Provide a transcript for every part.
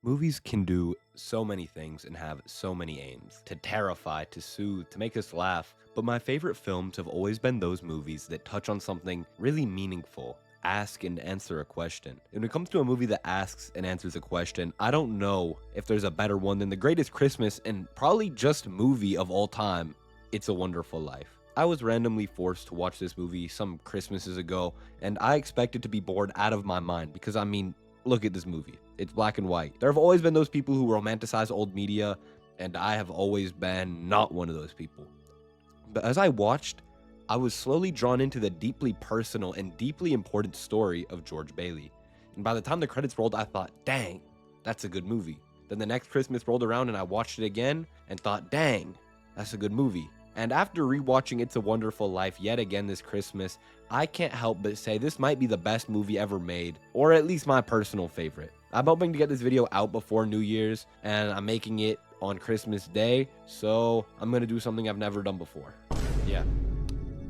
Movies can do so many things and have so many aims to terrify, to soothe, to make us laugh. But my favorite films have always been those movies that touch on something really meaningful, ask and answer a question. And when it comes to a movie that asks and answers a question, I don't know if there's a better one than the greatest Christmas and probably just movie of all time, It's a Wonderful Life. I was randomly forced to watch this movie some Christmases ago, and I expected to be bored out of my mind because, look at this movie. It's black and white. There have always been those people who romanticize old media, and I have always been not one of those people. But as I watched, I was slowly drawn into the deeply personal and deeply important story of George Bailey. And by the time the credits rolled, I thought, dang, that's a good movie. Then the next Christmas rolled around and I watched it again and thought, dang, that's a good movie. And after rewatching It's a Wonderful Life yet again this Christmas, I can't help but say this might be the best movie ever made, or at least my personal favorite. I'm hoping to get this video out before New Year's, and I'm making it on Christmas Day, so I'm gonna do something I've never done before. Yeah,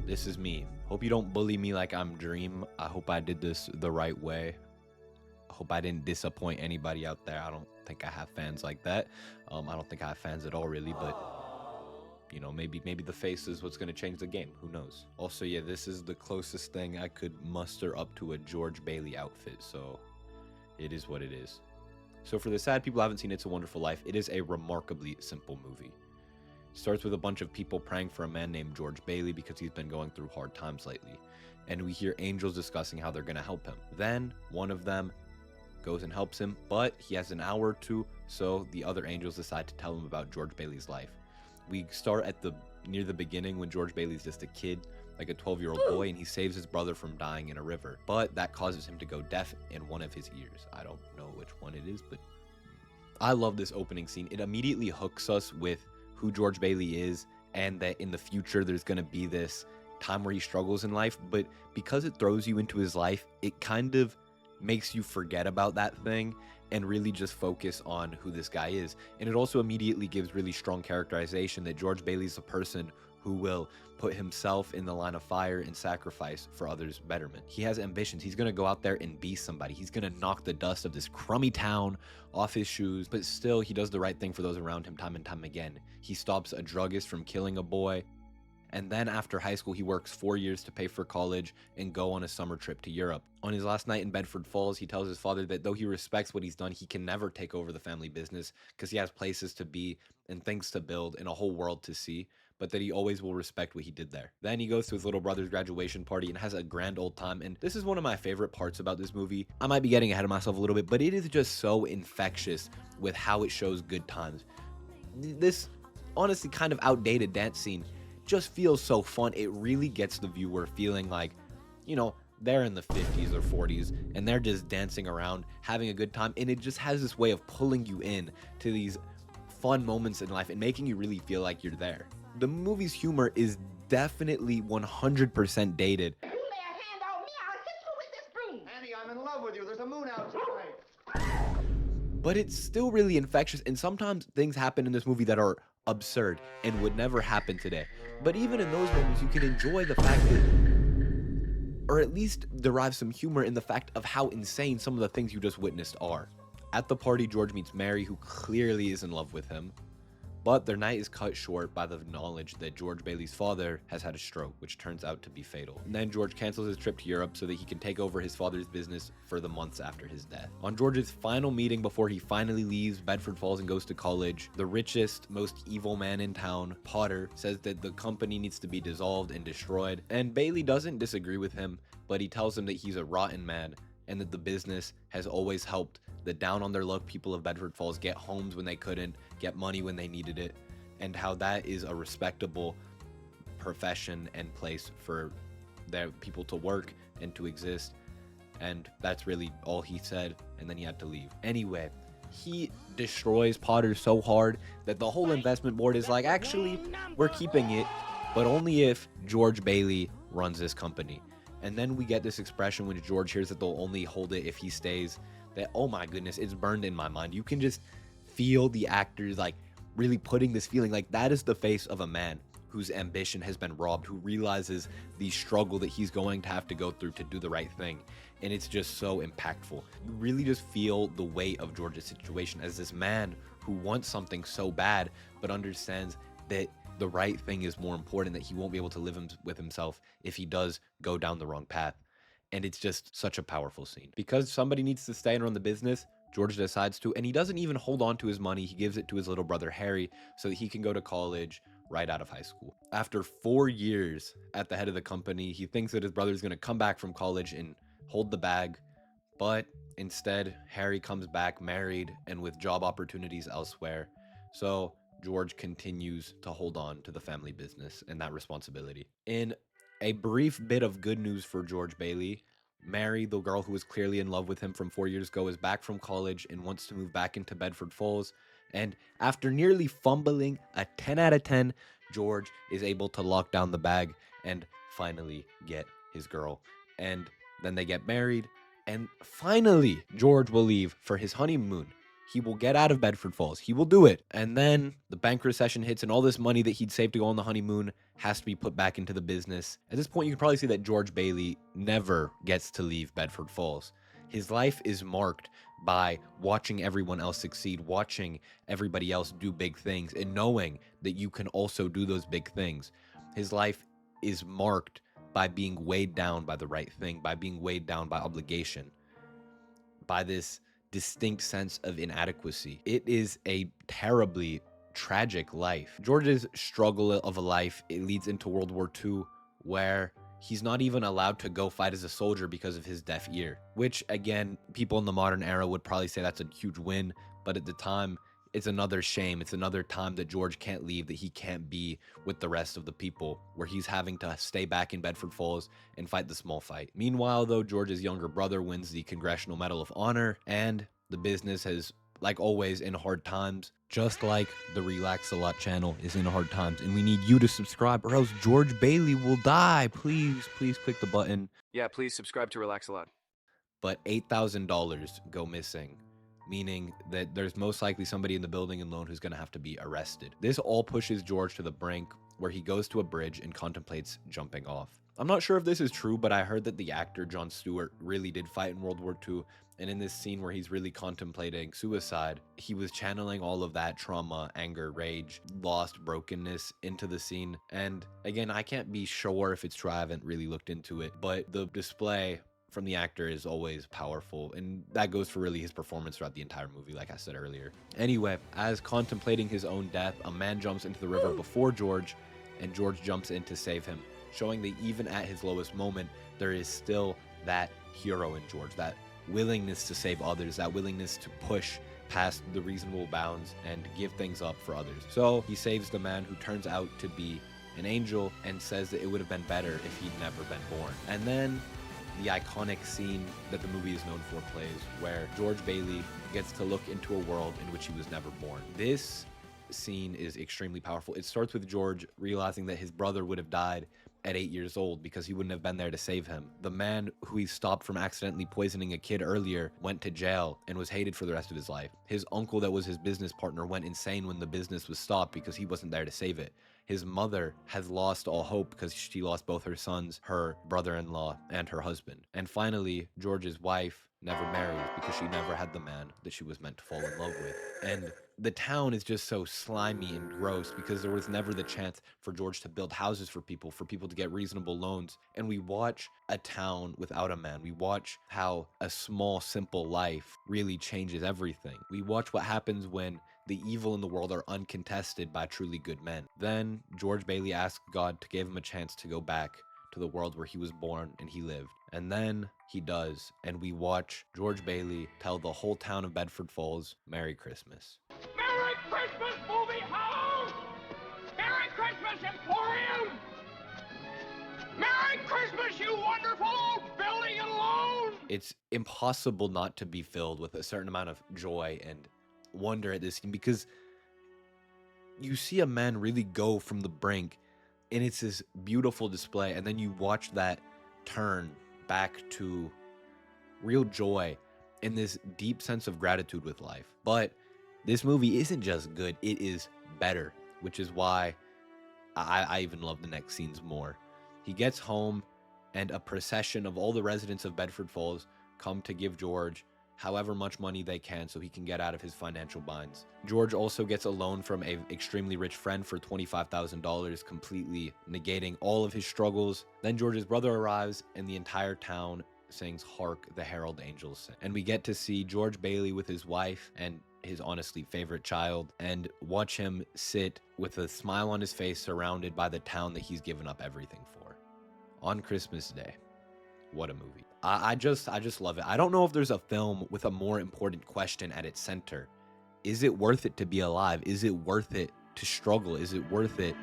this is me. Hope you don't bully me like I'm Dream. I hope I did this the right way. I hope I didn't disappoint anybody out there. I don't think I have fans like that. I don't think I have fans at all, really, but maybe the face is what's going to change the game. Who knows? Also, yeah, this is the closest thing I could muster up to a George Bailey outfit, so it is what it is. So for the sad people who haven't seen It's a Wonderful Life, it is a remarkably simple movie. It starts with a bunch of people praying for a man named George Bailey because he's been going through hard times lately, and we hear angels discussing how they're going to help him. Then one of them goes and helps him, but he has an hour or two, so the other angels decide to tell him about George Bailey's life. We start at near the beginning when George Bailey's just a kid, like a 12-year-old boy, and he saves his brother from dying in a river. But that causes him to go deaf in one of his ears. I don't know which one it is, but I love this opening scene. It immediately hooks us with who George Bailey is and that in the future there's going to be this time where he struggles in life. But because it throws you into his life, it kind of makes you forget about that thing and really just focus on who this guy is. And it also immediately gives really strong characterization that George Bailey's a person who will put himself in the line of fire and sacrifice for others' betterment. He has ambitions. He's gonna go out there and be somebody. He's gonna knock the dust of this crummy town off his shoes, but still he does the right thing for those around him time and time again. He stops a druggist from killing a boy. And then after high school, he works 4 years to pay for college and go on a summer trip to Europe. On his last night in Bedford Falls, he tells his father that though he respects what he's done, he can never take over the family business because he has places to be and things to build and a whole world to see, but that he always will respect what he did there. Then he goes to his little brother's graduation party and has a grand old time. And this is one of my favorite parts about this movie. I might be getting ahead of myself a little bit, but it is just so infectious with how it shows good times. This honestly kind of outdated dance scene just feels so fun. It really gets the viewer feeling like, they're in the 50s or 40s and they're just dancing around, having a good time. And it just has this way of pulling you in to these fun moments in life and making you really feel like you're there. The movie's humor is definitely 100% dated. You lay a hand on me, I'll hit you with this broom. Annie, I'm in love with you. There's a moon out tonight. But it's still really infectious, and sometimes things happen in this movie that are absurd and would never happen today. But even in those moments, you can enjoy the fact that, or at least derive some humor in the fact of how insane some of the things you just witnessed are. At the party, George meets Mary, who clearly is in love with him. But their night is cut short by the knowledge that George Bailey's father has had a stroke, which turns out to be fatal. And then George cancels his trip to Europe so that he can take over his father's business for the months after his death. On George's final meeting before he finally leaves Bedford Falls and goes to college, the richest, most evil man in town, Potter, says that the company needs to be dissolved and destroyed. And Bailey doesn't disagree with him, but he tells him that he's a rotten man and that the business has always helped the down on their luck people of Bedford Falls get homes when they couldn't, get money when they needed it, and how that is a respectable profession and place for their people to work and to exist. And that's really all he said, and then he had to leave. Anyway, he destroys Potter so hard that the whole investment board is like, actually, we're keeping it, but only if George Bailey runs this company. And then we get this expression when George hears that they'll only hold it if he stays, that, oh my goodness, it's burned in my mind. You can just feel the actors like really putting this feeling like that is the face of a man whose ambition has been robbed, who realizes the struggle that he's going to have to go through to do the right thing. And it's just so impactful. You really just feel the weight of George's situation as this man who wants something so bad, but understands that the right thing is more important, that he won't be able to live with himself if he does go down the wrong path. And it's just such a powerful scene. Because somebody needs to stay and run the business, George decides to, and he doesn't even hold on to his money. He gives it to his little brother Harry so that he can go to college right out of high school. After 4 years at the head of the company, he thinks that his brother's going to come back from college and hold the bag, but instead, Harry comes back married and with job opportunities elsewhere. So George continues to hold on to the family business and that responsibility. In a brief bit of good news for George Bailey, Mary, the girl who was clearly in love with him from 4 years ago, is back from college and wants to move back into Bedford Falls. And after nearly fumbling a 10 out of 10, George is able to lock down the bag and finally get his girl. And then they get married. And finally, George will leave for his honeymoon. He will get out of Bedford Falls. He will do it. And then the bank recession hits, and all this money that he'd saved to go on the honeymoon has to be put back into the business. At this point, you can probably see that George Bailey never gets to leave Bedford Falls. His life is marked by watching everyone else succeed, watching everybody else do big things, and knowing that you can also do those big things. His life is marked by being weighed down by the right thing, by being weighed down by obligation, by this distinct sense of inadequacy. It is a terribly tragic life. George's struggle of a life, it leads into World War II, where he's not even allowed to go fight as a soldier because of his deaf ear, which again, people in the modern era would probably say that's a huge win, but at the time, it's another shame. It's another time that George can't leave, that he can't be with the rest of the people, where he's having to stay back in Bedford Falls and fight the small fight. Meanwhile, though, George's younger brother wins the Congressional Medal of Honor, and the business has, like always, in hard times, just like the Relax a Lot channel is in hard times. And we need you to subscribe or else George Bailey will die. Please click the button. Yeah, please subscribe to Relax a Lot. But $8,000 go missing, meaning that there's most likely somebody in the building and loan who's going to have to be arrested. This all pushes George to the brink, where he goes to a bridge and contemplates jumping off. I'm not sure if this is true, but I heard that the actor Jon Stewart really did fight in World War II, and in this scene where he's really contemplating suicide, he was channeling all of that trauma, anger, rage, lost, brokenness into the scene. And again, I can't be sure if it's true, I haven't really looked into it, but the display from the actor is always powerful, and that goes for really his performance throughout the entire movie, like I said earlier. Anyway, as contemplating his own death, a man jumps into the river before George, and George jumps in to save him, showing that even at his lowest moment, there is still that hero in George, that willingness to save others, that willingness to push past the reasonable bounds and give things up for others. So he saves the man, who turns out to be an angel, and says that it would have been better if he'd never been born. And then the iconic scene that the movie is known for plays, where George Bailey gets to look into a world in which he was never born. This scene is extremely powerful. It starts with George realizing that his brother would have died at 8 years old because he wouldn't have been there to save him. The man who he stopped from accidentally poisoning a kid earlier went to jail and was hated for the rest of his life. His uncle that was his business partner went insane when the business was stopped because he wasn't there to save it. His mother has lost all hope because she lost both her sons, her brother-in-law, and her husband. And finally, George's wife never married because she never had the man that she was meant to fall in love with. And the town is just so slimy and gross because there was never the chance for George to build houses for people to get reasonable loans. And we watch a town without a man. We watch how a small, simple life really changes everything. We watch what happens when the evil in the world are uncontested by truly good men. Then George Bailey asked God to give him a chance to go back to the world where he was born and he lived. And then he does, and we watch George Bailey tell the whole town of Bedford Falls, Merry Christmas. Merry Christmas, movie house! Merry Christmas, Emporium! Merry Christmas, you wonderful building and loan! It's impossible not to be filled with a certain amount of joy and wonder at this scene, because you see a man really go from the brink, and it's this beautiful display, and then you watch that turn back to real joy and this deep sense of gratitude with life. But this movie isn't just good, it is better, which is why I even love the next scenes more. He gets home, and a procession of all the residents of Bedford Falls come to give George however much money they can so he can get out of his financial binds. George also gets a loan from an extremely rich friend for $25,000, completely negating all of his struggles. Then George's brother arrives, and the entire town sings "Hark the Herald Angels Sing." And we get to see George Bailey with his wife and his honestly favorite child, and watch him sit with a smile on his face, surrounded by the town that he's given up everything for. On Christmas Day. What a movie. I just love it. I don't know if there's a film with a more important question at its center. Is it worth it to be alive? Is it worth it to struggle? Is it worth it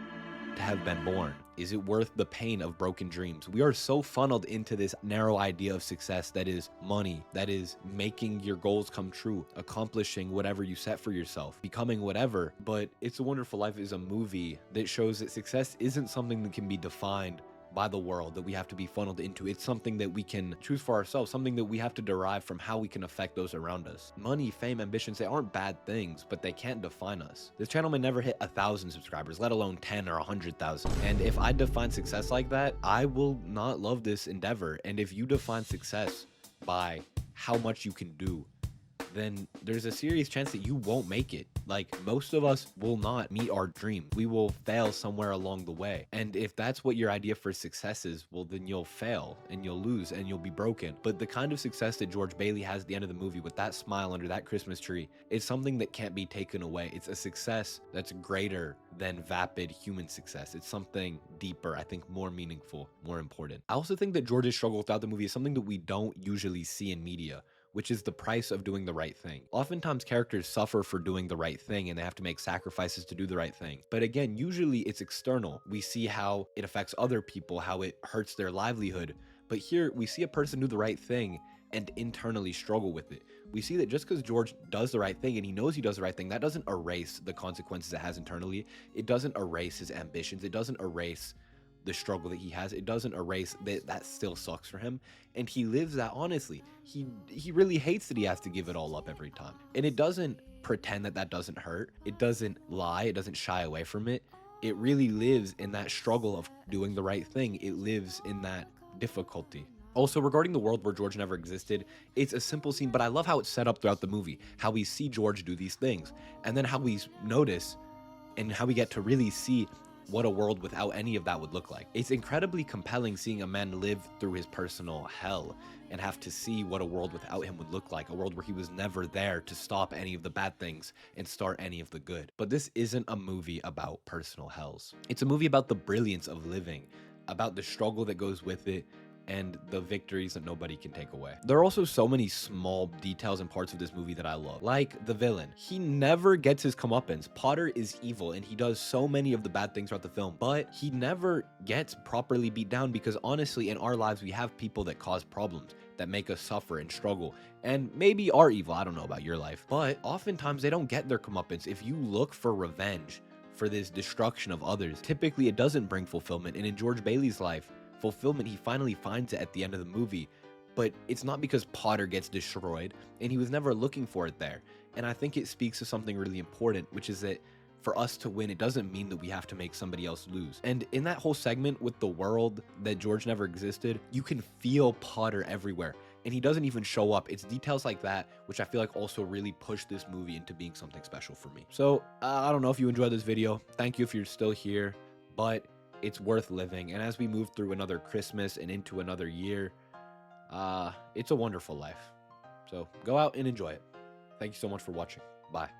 to have been born? Is it worth the pain of broken dreams? We are so funneled into this narrow idea of success that is money, that is making your goals come true, accomplishing whatever you set for yourself, becoming whatever. But It's a Wonderful Life is a movie that shows that success isn't something that can be defined by the world, that we have to be funneled into. It's something that we can choose for ourselves, something that we have to derive from how we can affect those around us. Money, fame, ambitions, they aren't bad things, but they can't define us. This channel may never hit 1,000 subscribers, let alone 10 or 100,000. And if I define success like that, I will not love this endeavor. And if you define success by how much you can do, then there's a serious chance that you won't make it. Like, most of us will not meet our dream. We will fail somewhere along the way. And if that's what your idea for success is, well, then you'll fail and you'll lose and you'll be broken. But the kind of success that George Bailey has at the end of the movie with that smile under that Christmas tree, it's something that can't be taken away. It's a success that's greater than vapid human success. It's something deeper, I think more meaningful, more important. I also think that George's struggle throughout the movie is something that we don't usually see in media, which is the price of doing the right thing. Oftentimes characters suffer for doing the right thing and they have to make sacrifices to do the right thing. But again, usually it's external. We see how it affects other people, how it hurts their livelihood. But here we see a person do the right thing and internally struggle with it. We see that just because George does the right thing and he knows he does the right thing, that doesn't erase the consequences it has internally. It doesn't erase his ambitions. It doesn't erase the struggle that he has. It doesn't erase that still sucks for him, and he lives that honestly. He really hates that he has to give it all up every time, and it doesn't pretend that doesn't hurt. It doesn't lie. It doesn't shy away from it. It really lives in that struggle of doing the right thing. It lives in that difficulty. Also, regarding the world where George never existed, it's a simple scene, but I love how it's set up throughout the movie, how we see George do these things, and then how we notice and how we get to really see what a world without any of that would look like. It's incredibly compelling seeing a man live through his personal hell and have to see what a world without him would look like, a world where he was never there to stop any of the bad things and start any of the good. But this isn't a movie about personal hells. It's a movie about the brilliance of living, about the struggle that goes with it, and the victories that nobody can take away. There are also so many small details and parts of this movie that I love. Like the villain. He never gets his comeuppance. Potter is evil and he does so many of the bad things throughout the film, but he never gets properly beat down because honestly, in our lives, we have people that cause problems, that make us suffer and struggle, and maybe are evil. I don't know about your life, but oftentimes they don't get their comeuppance. If you look for revenge, for this destruction of others, typically it doesn't bring fulfillment. And in George Bailey's life, fulfillment, he finally finds it at the end of the movie, but it's not because Potter gets destroyed, and he was never looking for it there. And I think it speaks to something really important, which is that for us to win, it doesn't mean that we have to make somebody else lose. And in that whole segment with the world that George never existed, you can feel Potter everywhere, and he doesn't even show up. It's details like that which I feel like also really push this movie into being something special for me. So I don't know if you enjoyed this video. Thank you if you're still here, but it's worth living. And as we move through another Christmas and into another year, it's a wonderful life. So go out and enjoy it. Thank you so much for watching. Bye.